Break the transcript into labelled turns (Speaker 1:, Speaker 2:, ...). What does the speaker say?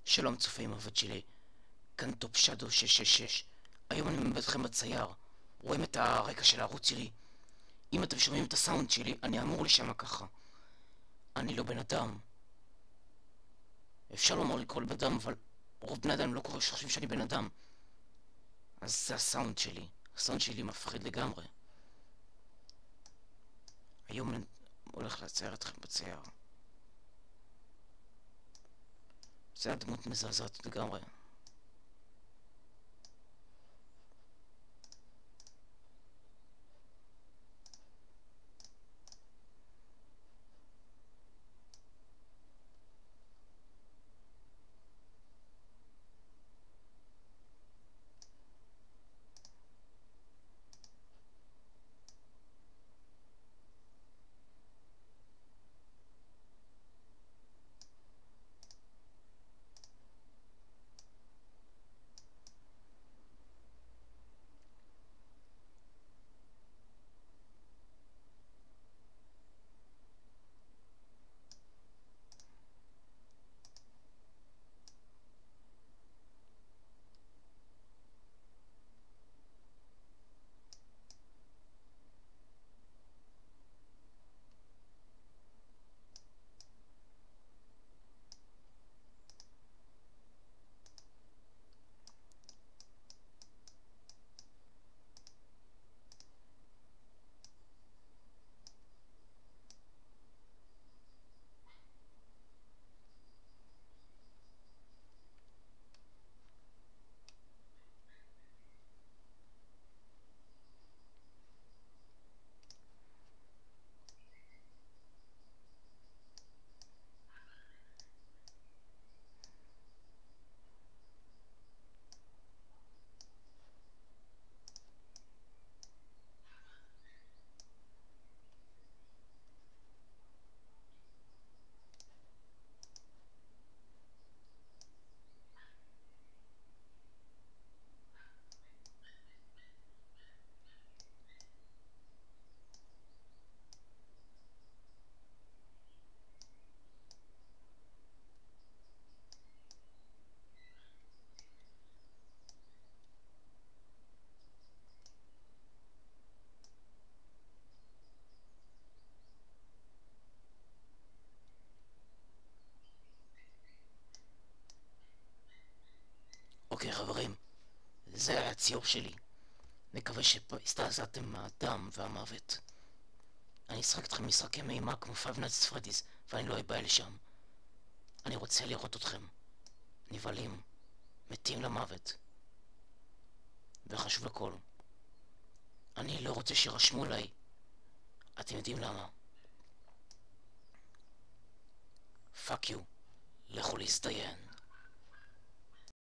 Speaker 1: שלום צופי מוות שלי, כאן טופ שדו 666. היום אני מביא אתכם בצייר. רואים את הרקע של הערוץ שלי? אם אתם שומעים את הסאונד שלי, אני אמור להישמע ככה. אני לא בן אדם. אפשר לומר לי כל בן אדם, אבל רוב בני אדם לא קורא שחושבים שאני בן אדם. אז זה הסאונד שלי. הסאונד שלי מפחיד לגמרי. היום אני הולך לצייר אתכם בצייר. זה הדמות מזעזעת לגמרי. אוקיי חברים, זה היה הציור שלי. מקווה שהזדעזעתם מהדם והמוות. אני אשחק אתכם משחקי מימה כמו Five Nights at Freddy's, ואני לא אבא לשם. אני רוצה לראות אתכם נבהלים, מתים למוות. וחשוב לכל, אני לא רוצה שירשמו עליי. אתם יודעים למה? פאק יו, לכו להזדיין.